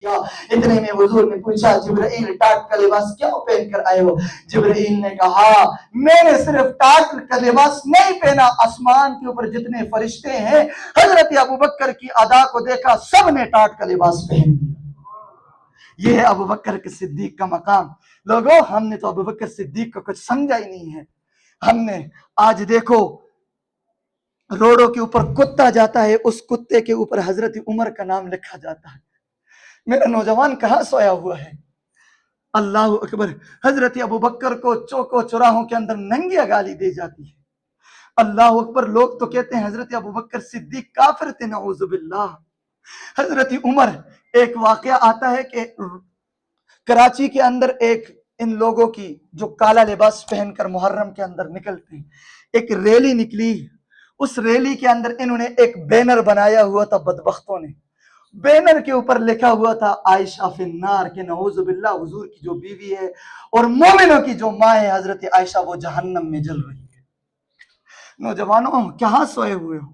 کیا۔ اتنے میں حضور نے پوچھا جبرائیل ٹاٹ کا لباس کیوں پہن کر آئے ہو؟ جبرائیل نے کہا میں نے صرف ٹاٹ کا لباس نہیں پہنا، آسمان کے اوپر جتنے فرشتے ہیں حضرت ابوبکر کی ادا کو دیکھا سب نے ٹاٹ کا لباس پہن لیا۔ یہ ہے ابوبکر کے صدیق کا مقام۔ لوگوں ہم نے تو ابوبکر صدیق کو کچھ سمجھا ہی نہیں ہے۔ ہم نے آج دیکھو روڈوں کے اوپر کتا جاتا ہے، اس کتے کے اوپر حضرت عمر کا نام لکھا جاتا ہے۔ میرا نوجوان کہاں سویا ہوا ہے؟ اللہ اکبر۔ حضرت ابوبکر کو چوکوں چوراہوں کے اندر ننگیا گالی دی جاتی ہے۔ اللہ اکبر۔ لوگ تو کہتے ہیں حضرت ابوبکر صدیق کافر تھے، نعوذ باللہ۔ حضرت عمر، ایک واقعہ آتا ہے کہ کراچی کے اندر ایک ان لوگوں کی جو کالا لباس پہن کر محرم کے اندر نکلتے ہیں، ایک ریلی نکلی۔ اس ریلی کے اندر انہوں نے ایک بینر بنایا ہوا تھا بدبختوں نے۔ بینر کے اوپر لکھا ہوا تھا عائشہ فی النار، کہ نعوذ باللہ حضور کی جو بیوی ہے اور مومنوں کی جو ماں ہے حضرت عائشہ وہ جہنم میں جل رہی ہے۔ نوجوانوں کہاں سوئے ہوئے ہو؟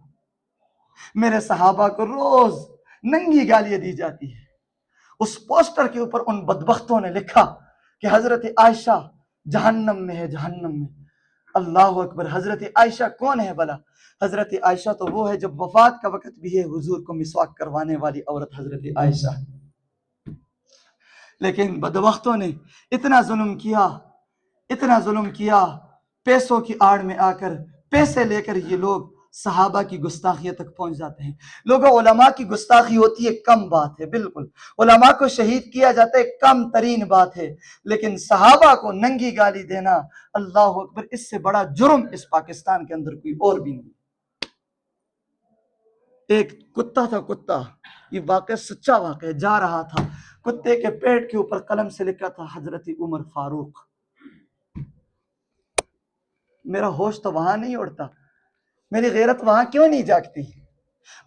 میرے صحابہ کو روز ننگی گالیاں دی جاتی ہے۔ اس پوسٹر کے اوپر ان بدبختوں نے لکھا کہ حضرت عائشہ جہنم میں ہے، جہنم میں۔ اللہ اکبر۔ حضرت عائشہ کون ہے بھلا؟ حضرت عائشہ تو وہ ہے جب وفات کا وقت بھی ہے حضور کو مسواک کروانے والی عورت حضرت عائشہ۔ لیکن بدبختوں نے اتنا ظلم کیا، اتنا ظلم کیا، پیسوں کی آڑ میں آ کر پیسے لے کر یہ لوگ صحابہ کی گستاخیوں تک پہنچ جاتے ہیں۔ لوگوں علماء کی گستاخی ہوتی ہے کم بات ہے، بالکل علماء کو شہید کیا جاتا ہے کم ترین بات ہے، لیکن صحابہ کو ننگی گالی دینا، اللہ اکبر، اس سے بڑا جرم اس پاکستان کے اندر کوئی اور بھی نہیں۔ ایک کتا تھا، کتا، یہ واقعہ سچا واقعہ، جا رہا تھا، کتے کے پیٹ کے اوپر قلم سے لکھا تھا حضرت عمر فاروق۔ میرا ہوش تو وہاں نہیں اڑتا، میری غیرت وہاں کیوں نہیں جاگتی،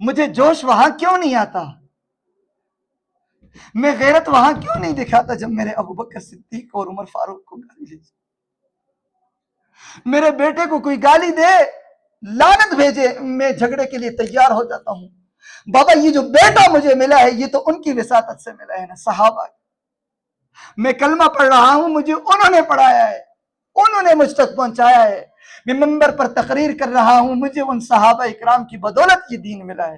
مجھے جوش وہاں کیوں نہیں آتا، میں غیرت وہاں کیوں نہیں دکھاتا جب میرے ابوبکر صدیق اور عمر فاروق کو گالی دی؟ میرے بیٹے کو کوئی گالی دے، لعنت بھیجے، میں جھگڑے کے لیے تیار ہو جاتا ہوں۔ بابا یہ جو بیٹا مجھے ملا ہے یہ تو ان کی وساطت سے ملا ہے نا، صحابہ۔ میں کلمہ پڑھ رہا ہوں، مجھے انہوں نے پڑھایا ہے، انہوں نے مجھ تک پہنچایا ہے۔ میں منبر پر تقریر کر رہا ہوں، مجھے ان صحابہ اکرام کی بدولت یہ دین ملا ہے۔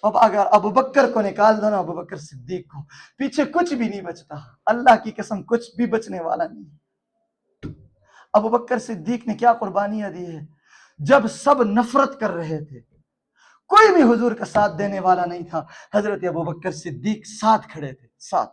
اب اگر ابوبکر کو نکال دو نا، ابوبکر صدیق کو، پیچھے کچھ بھی نہیں بچتا، اللہ کی قسم کچھ بھی بچنے والا نہیں۔ ابوبکر صدیق نے کیا قربانیاں دی ہے؟ جب سب نفرت کر رہے تھے، کوئی بھی حضور کا ساتھ دینے والا نہیں تھا، حضرت ابوبکر صدیق ساتھ کھڑے تھے، ساتھ۔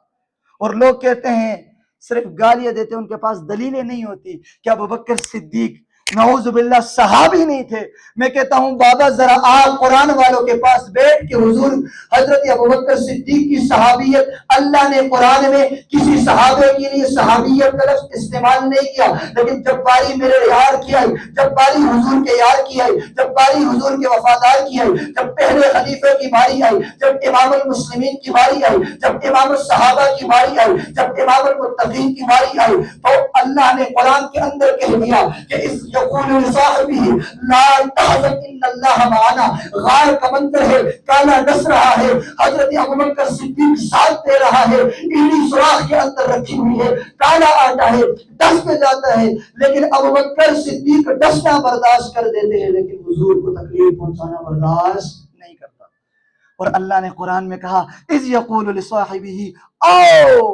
اور لوگ کہتے ہیں صرف گالیاں دیتے، ان کے پاس دلیلیں نہیں ہوتی کہ ابوبکر صدیق نعوذ باللہ صحابی نہیں تھے۔ میں کہتا ہوں بابا ذرا آپ قرآن والوں کے پاس بیٹھ کے حضور حضرت ابوبکر صدیق کی صحابیت، اللہ نے قرآن میں کسی صحابے کے لیے صحابیت کا لفظ استعمال نہیں کیا، لیکن جب باری میرے یار کی آئی، جب باری حضور کے یار کی آئی، جب باری حضور کے وفادار کی آئی، جب پہلے خلیفے کی باری آئی، جب امام المسلمین کی باری آئی، جب امام الصحابہ کی باری آئی، جب امام المتقین کی باری آئی، تو اللہ نے قرآن کے اندر کہہ دیا کہ اس یقول لصاحبہ لا تحزن ان اللہ معنا، غار کا منظر ہے، کالا ڈس رہا ہے، حضرت ابوبکر صدیق ساتھ دے رہا ہے، ایڑی سوراخ کے اندر رکھی ہوئی ہے، کالا آتا ہے، ڈس کے جاتا ہے، لیکن ابوبکر صدیق ڈسنا برداشت کر دیتے ہیں، لیکن حضور کو تکلیف پہنچانا برداشت نہیں کرتا۔ اور اللہ نے قرآن میں کہا اذ یقول لصاحبہ، آؤ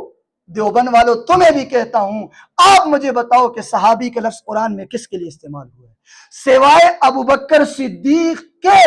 دیوبند والو تمہیں بھی کہتا ہوں، آپ مجھے بتاؤ کہ صحابی کا لفظ قرآن میں کس کے لیے استعمال ہوا ہے؟ سوائے ابوبکر صدیق کے،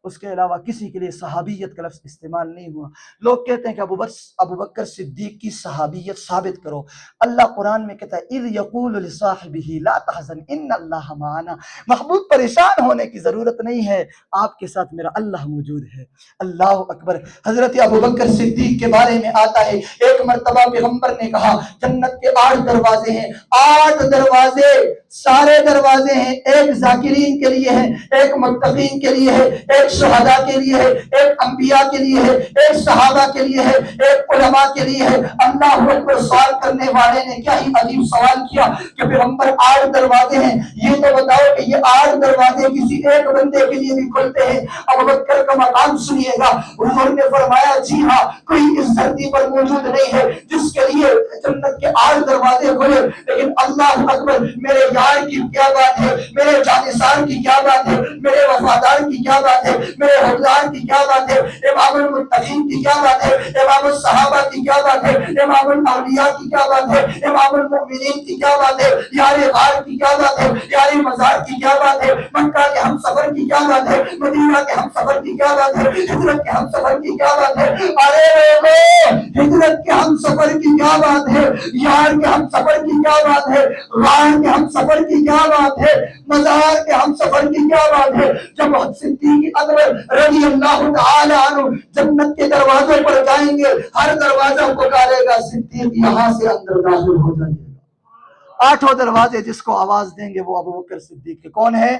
اس کے علاوہ کسی کے لیے صحابیت کا لفظ استعمال نہیں ہوا۔ لوگ کہتے ہیں کہ ابوبکر صدیق کی صحابیت ثابت کرو۔ اللہ قرآن میں کہتا ہے اذ یقول لصاحبہ لا تحزن ان اللہ معنا، محبوب پریشان ہونے کی ضرورت نہیں ہے، آپ کے ساتھ میرا اللہ موجود ہے۔ اللہ اکبر۔ حضرت ابوبکر صدیق کے بارے میں آتا ہے ایک مرتبہ پیغمبر نے کہا جنت کے 8 دروازے ہیں، 8 دروازے سارے دروازے ہیں، ایک ذاکرین کے لیے ہے، ایک متقین کے لیے ہے، ایک شہداء کے لیے ہے، ایک انبیاء کے لیے ہے، ایک صحابہ کے لیے ہے، ایک علماء کے لیے ہے۔ اللہ اکبر! سوال کرنے والے نے کیا ہی عجیب سوال کیا کہ پیغمبر 8 دروازے ہیں، یہ تو بتاؤ کہ یہ 8 دروازے کسی ایک بندے کے لیے بھی کھلتے ہیں؟ ابوبکر کا مقام سنیے گا۔ حضور نے فرمایا جی ہاں، کوئی اس دھرتی پر موجود نہیں ہے جس کے لیے جنت کے 8 دروازے کھلے، لیکن اللہ اکبر! میرے یار کی کیا بات ہے، میرے جانثار کی کیا بات ہے، میرے وفادار کی کیا بات ہے، میرے حفظار کی کیا بات ہے، امام المتقین کی کیا بات ہے، امام الصحابہ کی کیا بات ہے، امام الاولیاء کی کیا بات ہے، امام المؤمنین کی کیا بات ہے، یار غار کی کیا بات ہے، یار مزار کی کیا بات ہے، مکہ کے ہم سفر کی کیا بات ہے، مدینہ کے ہم سفر کی کیا بات ہے، ہجرت کے ہم سفر کی کیا بات ہے۔ ارے لوگوں، ہجرت کے ہم سفر کی کیا بات ہے، یار کے ہم سفر کی کیا بات ہے، غار کے ہم سفر کی کیا بات ہے، مزار کے ہم سفر کی کیا بات ہے۔ جب صدیق اکبر رضی اللہ تعالی عنہ جنت کے دروازے پر جائیں گے، ہر دروازہ پکارے گا صدیق یہاں سے اندر داخل ہو جائے گا۔ 8 دروازے جس کو آواز دیں گے وہ ابوبکر صدیق کے۔ کون ہے؟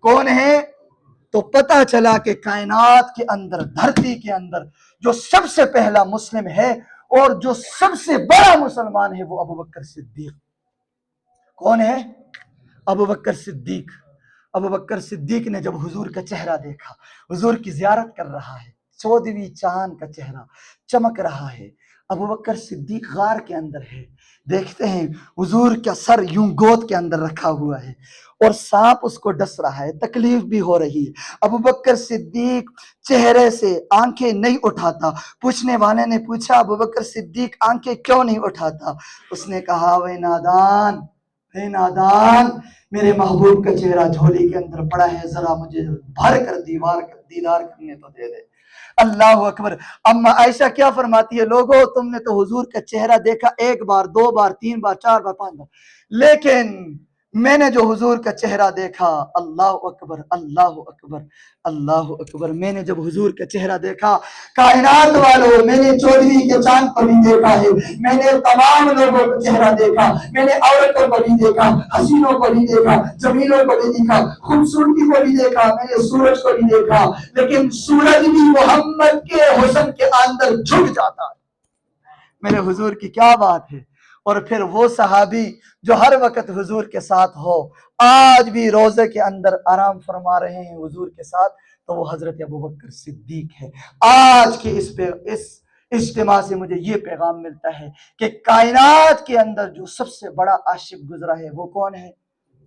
کون ہے؟ تو پتہ چلا کہ کائنات کے اندر، دھرتی کے اندر جو سب سے پہلا مسلم ہے اور جو سب سے بڑا مسلمان ہے وہ ابوبکر صدیق۔ کون ہے؟ ابوبکر صدیق۔ ابوبکر صدیق نے جب حضور کا چہرہ دیکھا، حضور کی زیارت کر رہا ہے، 14ویں چاند کا چہرہ چمک رہا ہے، ابوبکر صدیق غار کے اندر ہے، دیکھتے ہیں حضور کا سر یوں گود کے اندر رکھا ہوا ہے اور سانپ اس کو ڈس رہا ہے، تکلیف بھی ہو رہی ہے۔ ابوبکر صدیق چہرے سے آنکھیں نہیں اٹھاتا۔ پوچھنے والے نے پوچھا ابوبکر صدیق آنکھیں کیوں نہیں اٹھاتا؟ اس نے کہا اے نادان، اے نادان، میرے محبوب کا چہرہ جھولی کے اندر پڑا ہے، ذرا مجھے بھر کر دیدار کرنے تو دے دے۔ اللہ اکبر! اما عائشہ کیا فرماتی ہے، لوگوں تم نے تو حضور کا چہرہ دیکھا 1 بار 2 بار 3 بار 4 بار 5 بار، لیکن میں نے جو حضور کا چہرہ دیکھا، اللہ اکبر اللہ اکبر اللہ اکبر، میں نے جب حضور کا چہرہ دیکھا، کائنات والوں، میں نے 14ویں کے چاند کو بھی دیکھا ہے، میں نے تمام لوگوں کا چہرہ دیکھا، میں نے عورتوں کو بھی دیکھا، حسینوں کو بھی دیکھا، جمیلوں کو بھی دیکھا، خوبصورتی کو بھی دیکھا، میں نے سورج کو بھی دیکھا، لیکن سورج بھی محمد کے حسن کے اندر جھک جاتا ہے۔ میرے حضور کی کیا بات ہے۔ اور پھر وہ صحابی جو ہر وقت حضور کے ساتھ ہو، آج بھی روزے کے اندر آرام فرما رہے ہیں حضور کے ساتھ، تو وہ حضرت ابوبکر صدیق ہے۔ آج کے اس اجتماع سے مجھے یہ پیغام ملتا ہے کہ کائنات کے اندر جو سب سے بڑا عاشق گزرا ہے وہ کون ہے؟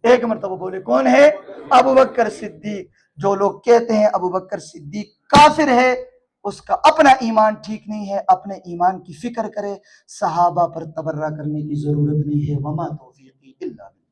ایک مرتبہ بولے کون ہے؟ ابوبکر صدیق۔ جو لوگ کہتے ہیں ابوبکر صدیق کافر ہے، اس کا اپنا ایمان ٹھیک نہیں ہے، اپنے ایمان کی فکر کرے، صحابہ پر تبرہ کرنے کی ضرورت نہیں ہے۔ وما توفیقی الا باللہ۔